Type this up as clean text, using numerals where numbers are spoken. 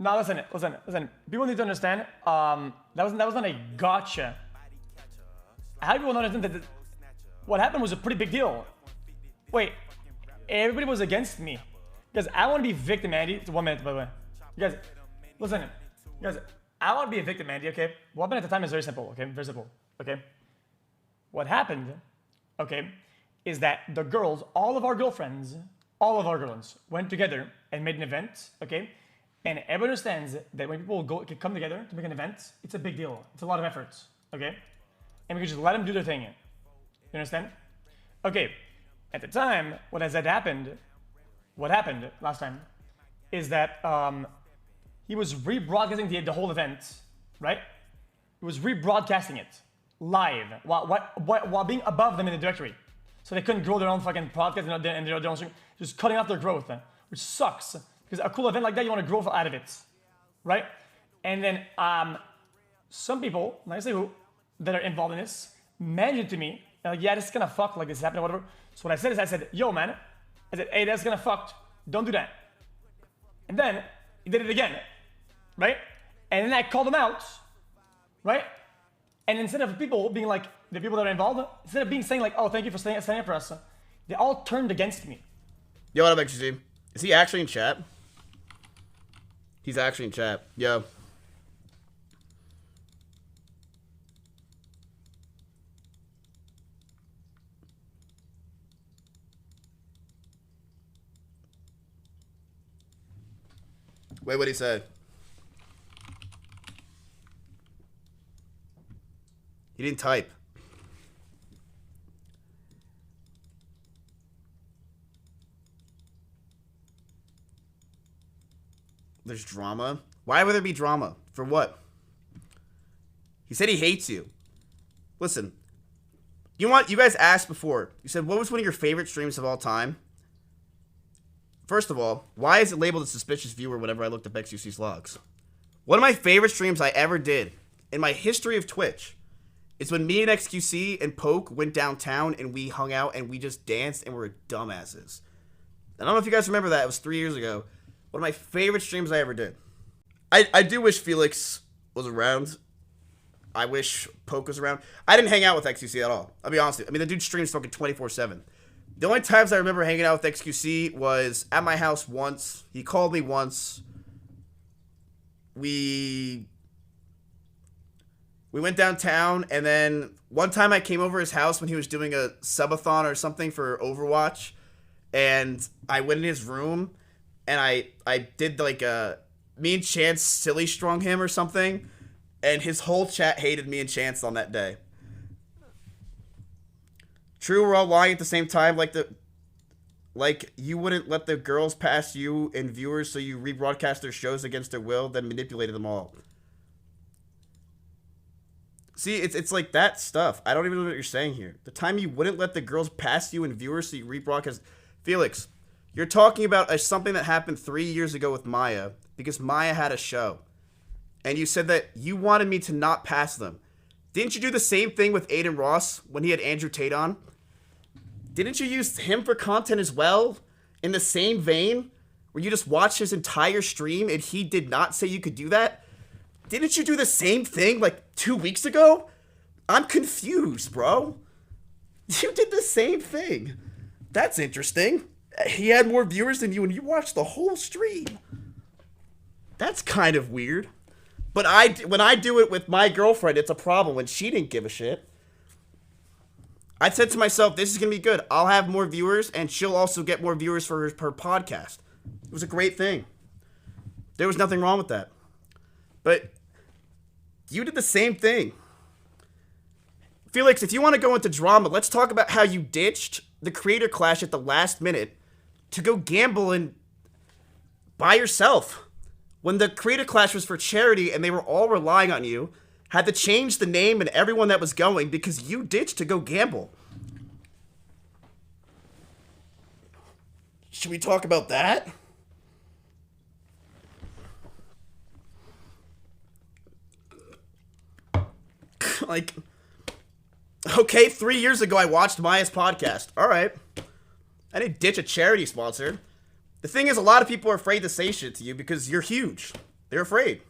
No, listen. People need to understand. That was not a gotcha. How do people understand that what happened was a pretty big deal? Wait, everybody was against me because I want to be victim, Andy. It's 1 minute, by the way. You guys, listen. You guys, I want to be a victim, Andy. Okay. What happened at the time is very simple. Okay, very simple. Okay. What happened? Okay, is that the girls, all of our girlfriends, went together and made an event. Okay. And everyone understands that when people come together to make an event, it's a big deal. It's a lot of effort, okay? And we can just let them do their thing. You understand? Okay, at the time, what happened last time, is that he was rebroadcasting the whole event, right? He was rebroadcasting it live while being above them in the directory. So they couldn't grow their own fucking podcast and their own stream, just cutting off their growth, which sucks. Because a cool event like that, you want to grow out of it, right? And then some people, not say who, that are involved in this, mentioned to me, like, yeah, this is gonna fuck, like this happened or whatever. So what I said is, I said, yo, man, I said, hey, that's gonna fuck, don't do that. And then he did it again, right? And then I called him out, right? And instead of people being like, the people that are involved, instead of saying like, oh, thank you for standing up for us, they all turned against me. Yo, what up, xQc? Is he actually in chat? He's actually in chat. Yo. Wait, what'd he say? He didn't type. There's drama? Why would there be drama? For what? He said he hates you. Listen. You guys asked before. You said, what was one of your favorite streams of all time? First of all, why is it labeled a suspicious viewer whenever I looked up xQc's logs? One of my favorite streams I ever did in my history of Twitch is when me and xQc and Poke went downtown and we hung out and we just danced and were dumbasses. I don't know if you guys remember that. It was 3 years ago. One of my favorite streams I ever did. I do wish Felix was around. I wish Poke was around. I didn't hang out with xQc at all. I'll be honest with you. I mean, the dude streams fucking 24/7. The only times I remember hanging out with xQc was at my house once. He called me once. We went downtown, and then one time I came over his house when he was doing a subathon or something for Overwatch, and I went in his room, and I did like me and Chance silly strung him or something, and his whole chat hated me and Chance on that day. True, we're all lying at the same time, like you wouldn't let the girls pass you and viewers, so you rebroadcast their shows against their will, then manipulated them all. See, it's like that stuff. I don't even know what you're saying here. The time you wouldn't let the girls pass you and viewers, so you rebroadcast. Felix, you're talking about something that happened 3 years ago with Maya, because Maya had a show. And you said that you wanted me to not pass them. Didn't you do the same thing with Aiden Ross when he had Andrew Tate on? Didn't you use him for content as well? In the same vein? Where you just watched his entire stream and he did not say you could do that? Didn't you do the same thing like 2 weeks ago? I'm confused, bro. You did the same thing. That's interesting. He had more viewers than you and you watched the whole stream. That's kind of weird. But when I do it with my girlfriend, it's a problem when she didn't give a shit. I said to myself, this is going to be good. I'll have more viewers, and she'll also get more viewers for her podcast. It was a great thing. There was nothing wrong with that. But you did the same thing. Felix, if you want to go into drama, let's talk about how you ditched the Creator Clash at the last minute to go gamble and by yourself. When the Creator Clash was for charity and they were all relying on you, had to change the name and everyone that was going because you ditched to go gamble. Should we talk about that? Like, okay, 3 years ago I watched Maya's podcast. All right. I didn't ditch a charity sponsor. The thing is, a lot of people are afraid to say shit to you because you're huge. They're afraid.